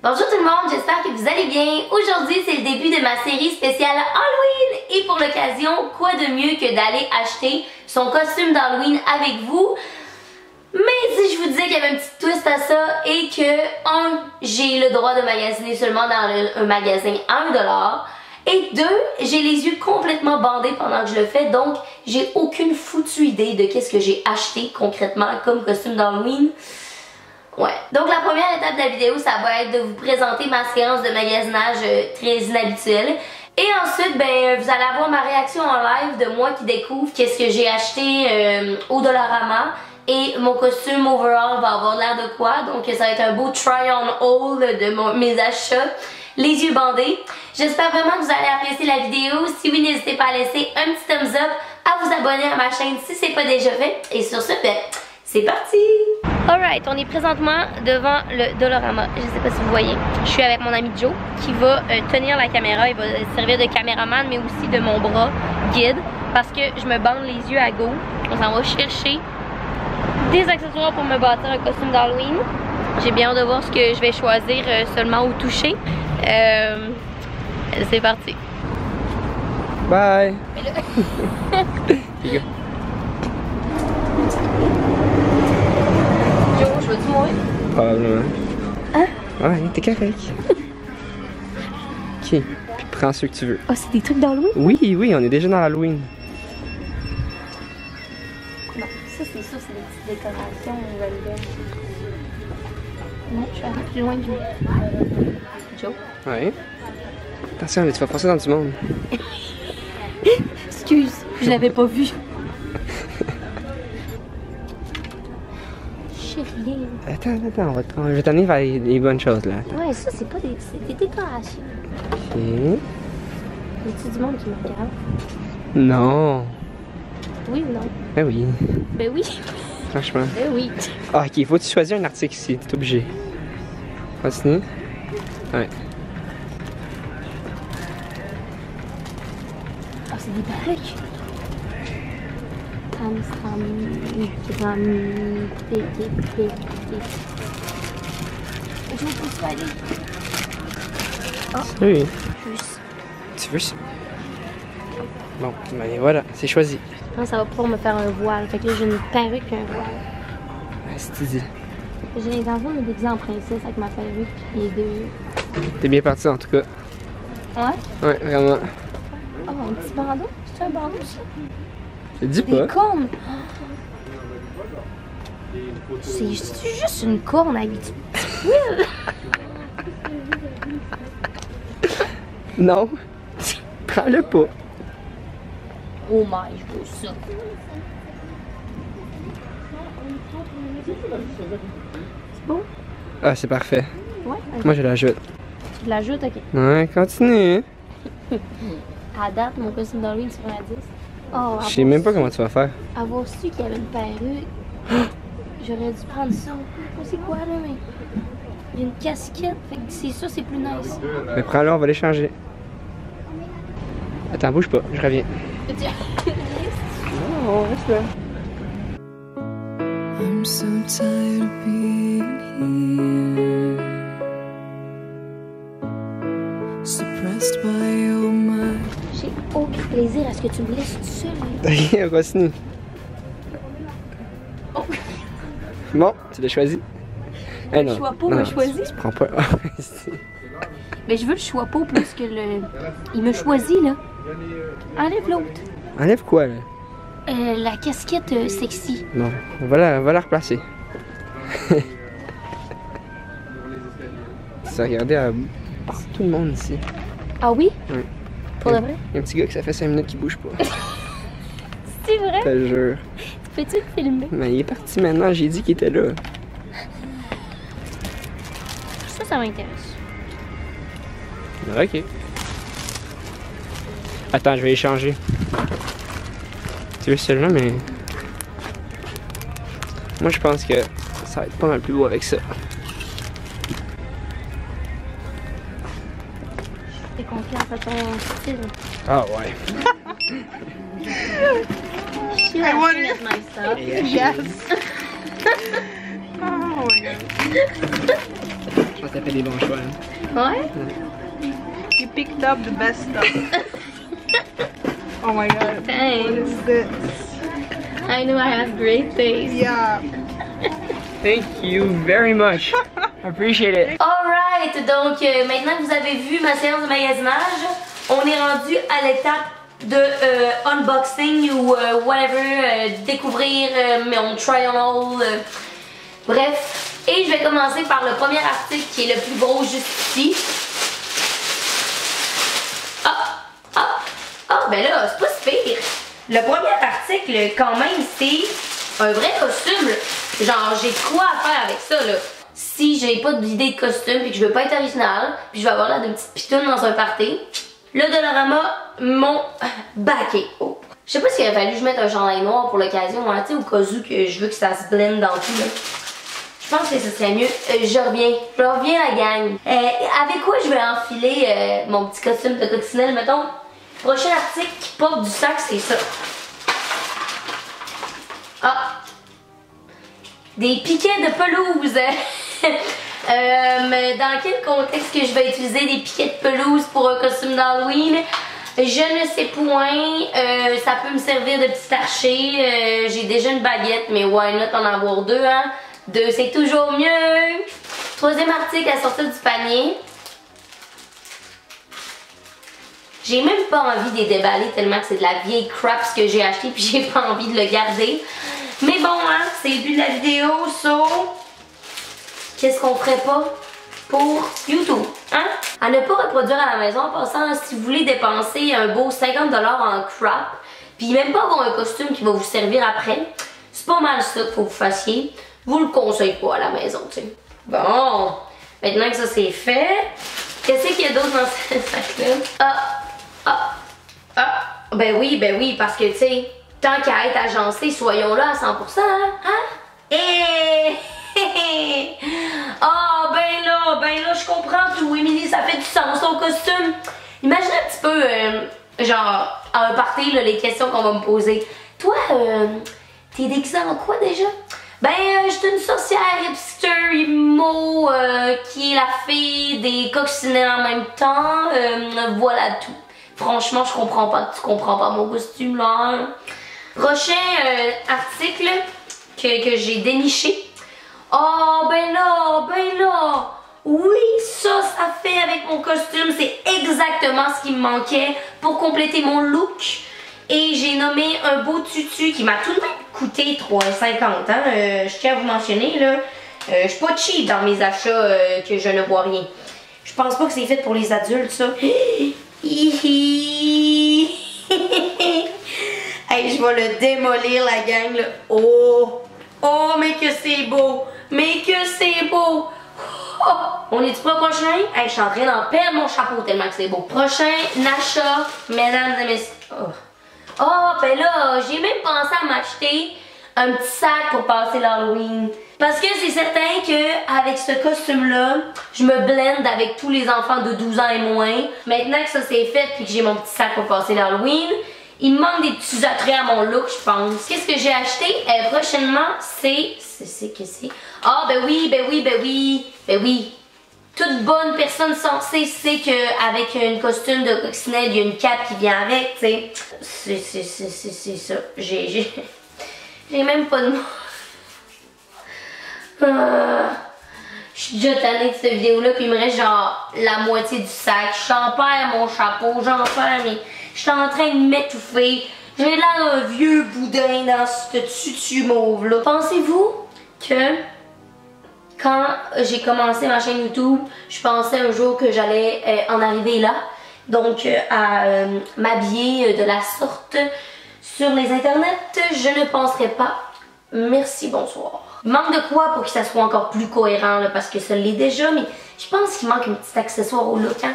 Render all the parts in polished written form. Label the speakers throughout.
Speaker 1: Bonjour tout le monde, j'espère que vous allez bien. Aujourd'hui, c'est le début de ma série spéciale Halloween. Et pour l'occasion, quoi de mieux que d'aller acheter son costume d'Halloween avec vous. Mais si je vous disais qu'il y avait un petit twist à ça et que, j'ai le droit de magasiner seulement dans un magasin à 1$. Et 2, j'ai les yeux complètement bandés pendant que je le fais, donc j'ai aucune foutue idée de qu'est-ce que j'ai acheté concrètement comme costume d'Halloween. Ouais. Donc la première étape de la vidéo, ça va être de vous présenter ma séance de magasinage très inhabituelle. Et ensuite, ben, vous allez avoir ma réaction en live de moi qui découvre qu'est-ce que j'ai acheté au Dollarama. Et mon costume overall va avoir l'air de quoi. Donc ça va être un beau try on haul de mes achats. Les yeux bandés. J'espère vraiment que vous allez apprécier la vidéo. Si oui, n'hésitez pas à laisser un petit thumbs up, à vous abonner à ma chaîne si c'est pas déjà fait. Et sur ce, ben, c'est parti! Alright, on est présentement devant le Dollarama. Je sais pas si vous voyez. Je suis avec mon ami Joe qui va tenir la caméra. Il va servir de caméraman, mais aussi de mon bras guide. Parce que je me bande les yeux à go. On s'en va chercher des accessoires pour me bâtir un costume d'Halloween. J'ai bien hâte de voir ce que je vais choisir seulement au toucher. C'est parti.
Speaker 2: Bye!
Speaker 1: Joe, je vais-tu mourir?
Speaker 2: Probablement.
Speaker 1: Hein?
Speaker 2: Ouais, t'es correct. Ok, puis prends ceux que tu veux.
Speaker 1: Oh, c'est des trucs d'Halloween?
Speaker 2: Oui, on est déjà dans Halloween.
Speaker 1: Non, ça c'est des petites décorations nouvelles. Non, je suis un peu plus loin de Joe. Joe?
Speaker 2: Ouais. Attention, mais tu vas passer dans du monde.
Speaker 1: Excuse, je l'avais pas vu. Chérie.
Speaker 2: Attends, je vais t'amener vers les bonnes choses là. Attends.
Speaker 1: Ouais, ça c'est pas des décorations.
Speaker 2: Ok.
Speaker 1: Y a-tu du monde qui me regarde?
Speaker 2: Non.
Speaker 1: Oui ou non?
Speaker 2: Ben oui.
Speaker 1: Ben oui.
Speaker 2: Franchement.
Speaker 1: Ben oui.
Speaker 2: Ah, ok, faut que tu choisisses un article ici, t'es obligé. Continue. Ouais.
Speaker 1: Ah, c'est des perruques. Je peux aller. Oh.
Speaker 2: Oui.
Speaker 1: Juste.
Speaker 2: Tu veux ça? Bon, ben voilà, c'est choisi.
Speaker 1: Non, ça va pouvoir me faire un voile. Fait que là, j'ai une perruque et un voile.
Speaker 2: Ouais, c'est dit.
Speaker 1: J'ai l'intention de me déguiser en princesse avec ma perruque et deux.
Speaker 2: T'es bien parti en tout cas.
Speaker 1: Ouais?
Speaker 2: Ouais, vraiment.
Speaker 1: Oh, un petit bandeau? C'est un bandeau, ça?
Speaker 2: Je te dis pas.
Speaker 1: Des cornes! C'est juste une corne avec du petit poil.
Speaker 2: Non. Prends-le pas.
Speaker 1: Oh my, je veux ça. C'est beau?
Speaker 2: Ah, c'est parfait.
Speaker 1: Ouais? Okay.
Speaker 2: Moi, je l'ajoute.
Speaker 1: Tu l'ajoutes, ok.
Speaker 2: Ouais, continue.
Speaker 1: À date, mon costume d'Halloween sur un 10. Oh,
Speaker 2: Je sais même pas comment tu vas faire.
Speaker 1: avoir su qu'il y avait une perruque, j'aurais dû prendre ça. C'est quoi là, mais. Il y a une casquette, fait que c'est ça, c'est plus nice.
Speaker 2: Mais prends-le, on va l'échanger. Attends, bouge pas, je reviens. Non, reste là.
Speaker 3: I'm so tired of being here, suppressed by all my.
Speaker 1: J'ai aucun plaisir à ce que tu me laisses tout seul.
Speaker 2: Ok, continue.
Speaker 1: Oh.
Speaker 2: Bon, tu l'as choisi. Eh non.
Speaker 1: choix pas
Speaker 2: non,
Speaker 1: me choisi.
Speaker 2: Tu prends pas.
Speaker 1: Mais je veux le choix pas plus que le. Il me choisit là. Enlève l'autre.
Speaker 2: Enlève quoi là?
Speaker 1: La casquette sexy.
Speaker 2: Non, on va la replacer. Tu as regardé à tout le monde ici.
Speaker 1: Ah oui?
Speaker 2: Oui.
Speaker 1: Pour de vrai?
Speaker 2: Il y a un petit gars que ça fait 5 minutes qui bouge pas.
Speaker 1: C'est vrai?
Speaker 2: Je te jure.
Speaker 1: Peux-tu le filmer?
Speaker 2: Mais il est parti maintenant, j'ai dit qu'il était là.
Speaker 1: Ça m'intéresse.
Speaker 2: Ok. Attends, je vais échanger. Tu veux celui-là, mais... Moi, je pense que ça va être pas mal plus beau avec ça.
Speaker 1: Fais confiance à ton style.
Speaker 2: Ah ouais.
Speaker 1: Shit, I want it myself.
Speaker 3: Yes. Oh my god.
Speaker 2: Je pense que t'as fait des bons choix. Hein.
Speaker 1: Ouais?
Speaker 4: You picked up the best stuff. Oh my god.
Speaker 1: Thanks.
Speaker 4: What is this?
Speaker 1: I know I have great taste.
Speaker 4: Yeah.
Speaker 2: Thank you very much. I appreciate it.
Speaker 1: Alright, donc maintenant que vous avez vu ma séance de magasinage, on est rendu à l'étape de unboxing ou whatever, découvrir mon try on haul. Bref, et je vais commencer par le premier article qui est le plus gros juste ici. Ben là, c'est pas si pire. Le premier article, quand même, c'est un vrai costume. Genre, j'ai quoi à faire avec ça, là. Si j'ai pas d'idée de costume puis que je veux pas être originale, puis je vais avoir là d'une petite pitoune dans un party, le Dollarama m'ont backé. Oh. Je sais pas s'il aurait fallu que je mette un chandail noir pour l'occasion, hein, tu sais, au cas où que je veux que ça se blende dans tout, là. Je pense que ce serait mieux. Je reviens la gang. Avec quoi je vais enfiler mon petit costume de coccinelle, mettons? Prochain article qui porte du sac, c'est ça. Ah! Des piquets de pelouse. Dans quel contexte que je vais utiliser des piquets de pelouse pour un costume d'Halloween? Je ne sais point. Ça peut me servir de petit archer. J'ai déjà une baguette, mais why not en avoir deux, hein? Deux, c'est toujours mieux. Troisième article à sortir du panier. J'ai même pas envie de les déballer tellement que c'est de la vieille crap ce que j'ai acheté puis j'ai pas envie de le garder. Mais bon, hein, c'est le but de la vidéo, so... Qu'est-ce qu'on ferait pas pour YouTube, hein? À ne pas reproduire à la maison, en passant, si vous voulez dépenser un beau 50$ en crap, puis même pas avoir un costume qui va vous servir après, c'est pas mal ça qu'il faut que vous fassiez. Vous le conseillez pas à la maison, tu sais. Bon, maintenant que ça c'est fait, qu'est-ce qu'il y a d'autre dans ce sac-là? Ben oui, parce que, tu sais, tant qu'à être agencé, soyons là à 100%, hein? Ben là, je comprends tout, Émilie, ça fait du sens, ton costume. Imagine un petit peu, genre, à un party, là, les questions qu'on va me poser. Toi, t'es déguisée en quoi déjà? Ben, je suis une sorcière hipster, emo, qui est la fille des coccinelles en même temps, voilà tout. Franchement, je comprends pas que tu comprends pas mon costume là. Prochain article que j'ai déniché. Oh, ben là. Oui, ça fait avec mon costume. C'est exactement ce qui me manquait pour compléter mon look. Et j'ai nommé un beau tutu qui m'a tout de même coûté 3,50$. Hein? Je tiens à vous mentionner, là. Je suis pas cheap dans mes achats que je ne vois rien. Je pense pas que c'est fait pour les adultes, ça. Hey, je vais le démolir, la gang, là. Oh, mais que c'est beau. Oh, on est-tu pas prochain? Hey, je suis en train d'en perdre mon chapeau tellement que c'est beau. Prochain achat, mesdames et messieurs. Ben là, j'ai même pensé à m'acheter un petit sac pour passer l'Halloween. Parce que c'est certain qu'avec ce costume-là, je me blende avec tous les enfants de 12 ans et moins. Maintenant que ça c'est fait puis que j'ai mon petit sac pour passer l'Halloween, il me manque des petits attraits à mon look, je pense. Qu'est-ce que j'ai acheté prochainement? C'est... Ben oui. Toute bonne personne sensée sait qu'avec une costume de coccinelle, il y a une cape qui vient avec, tu sais. C'est ça. J'ai même pas de mots. Je suis déjà tannée de cette vidéo-là, puis il me reste genre la moitié du sac. J'en perds mon chapeau, mais je suis en train de m'étouffer. J'ai l'air d'un vieux boudin dans ce tutu mauve-là. Pensez-vous que quand j'ai commencé ma chaîne YouTube, je pensais un jour que j'allais en arriver là, donc à m'habiller de la sorte sur les internets? Je ne penserais pas. Merci, bonsoir. Il manque de quoi pour que ça soit encore plus cohérent, là, parce que ça l'est déjà, mais je pense qu'il manque un petit accessoire au look, hein.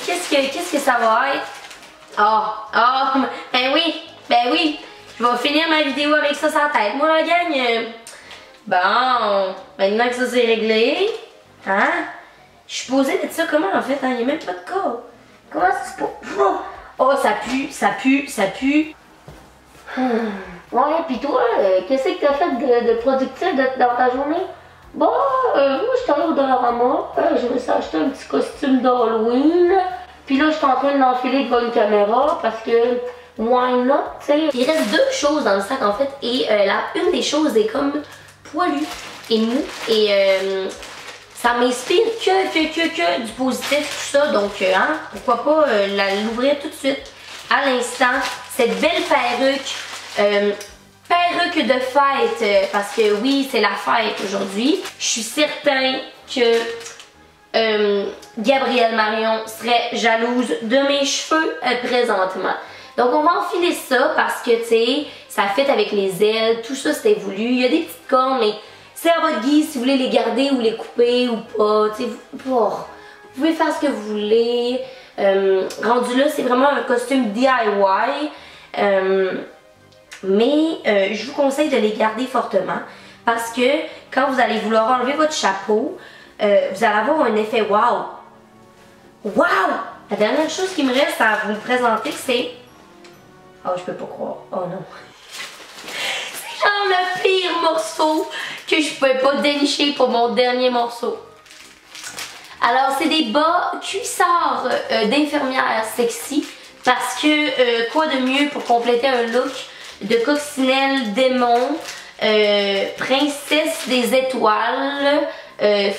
Speaker 1: Qu'est-ce que ça va être? Ben oui, je vais finir ma vidéo avec ça sur la tête. Moi, la gang, bon, maintenant que ça c'est réglé, hein, je suis posée d'être ça comment en fait, hein, il n'y a même pas de cas. Comment ça se passe? Oh, ça pue. Ouais, pis toi, qu'est-ce que t'as fait de productif dans ta journée? Bon, moi j'étais allée au Dollarama, je me suis acheté un petit costume d'Halloween. Puis là, je suis en train de l'enfiler devant une caméra parce que, why not, tu sais. Il reste deux choses dans le sac en fait, et une des choses est comme poilue et mou, et ça m'inspire que du positif, tout ça, donc hein, pourquoi pas l'ouvrir tout de suite à l'instant. Cette belle perruque. Perruque de fête, parce que oui, c'est la fête aujourd'hui. Je suis certain que Gabrielle Marion serait jalouse de mes cheveux présentement. Donc on va enfiler ça parce que tu sais, ça fit avec les ailes, tout ça c'était voulu. Il y a des petites cornes, mais c'est à votre guise si vous voulez les garder ou les couper ou pas. Tu sais, vous pouvez faire ce que vous voulez. Rendu là, c'est vraiment un costume DIY. Mais je vous conseille de les garder fortement parce que quand vous allez vouloir enlever votre chapeau, vous allez avoir un effet wow! Wow! La dernière chose qui me reste à vous présenter, c'est... Oh, je peux pas croire. Oh non. C'est genre le pire morceau que je pouvais pas dénicher pour mon dernier morceau. Alors, c'est des bas cuissards d'infirmière sexy parce que quoi de mieux pour compléter un look de coccinelle démon, princesse des étoiles,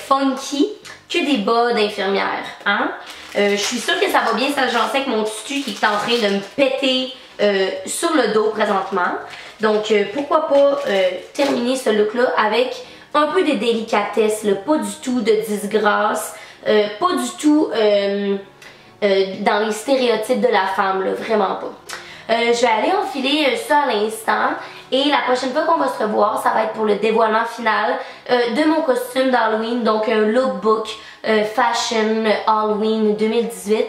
Speaker 1: funky, que des bas d'infirmière, hein? Je suis sûre que ça va bien s'agencer avec mon tutu qui est en train de me péter sur le dos présentement. Donc pourquoi pas terminer ce look là avec un peu de délicatesse, là, pas du tout de disgrâce, pas du tout dans les stéréotypes de la femme, là, vraiment pas. Je vais aller enfiler ça à l'instant et la prochaine fois qu'on va se revoir, ça va être pour le dévoilement final de mon costume d'Halloween, donc un lookbook fashion Halloween 2018.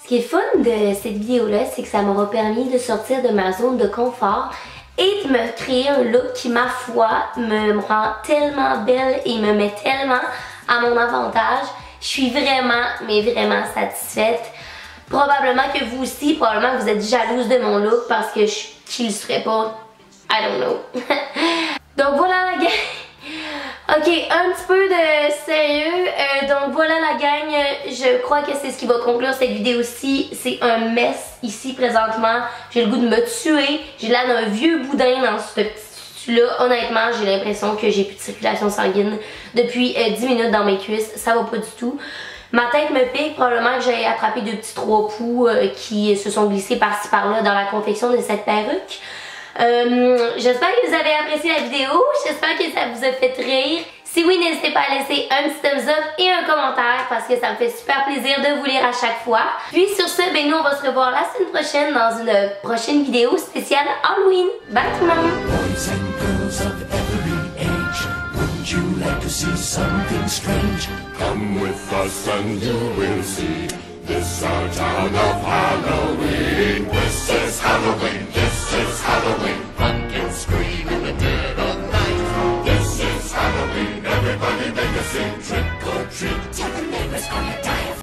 Speaker 1: Ce qui est fun de cette vidéo-là, c'est que ça m'aura permis de sortir de ma zone de confort et de me créer un look qui, ma foi, me rend tellement belle et me met tellement à mon avantage. Je suis vraiment, mais vraiment satisfaite. Probablement que vous aussi, probablement que vous êtes jalouse de mon look parce que je ne le serais pas. I don't know. Donc voilà la gang. Ok, un petit peu de sérieux, donc voilà la gang, je crois que c'est ce qui va conclure cette vidéo-ci. C'est un mess ici présentement, j'ai le goût de me tuer, j'ai l'air d'un vieux boudin dans ce petit tutu-là. Honnêtement, j'ai l'impression que j'ai plus de circulation sanguine depuis 10 minutes dans mes cuisses, ça va pas du tout. Ma tête me pique, probablement que j'ai attrapé deux petits 3 poux qui se sont glissés par-ci par-là dans la confection de cette perruque. J'espère que vous avez apprécié la vidéo, j'espère que ça vous a fait rire. Si oui, n'hésitez pas à laisser un petit thumbs up et un commentaire parce que ça me fait super plaisir de vous lire à chaque fois. Puis sur ce, ben nous on va se revoir la semaine prochaine dans une prochaine vidéo spéciale Halloween. Bye tout le monde!
Speaker 5: Boys and girls of every age, wouldn't you like to see something strange? Come with us and you will see this our town of Halloween.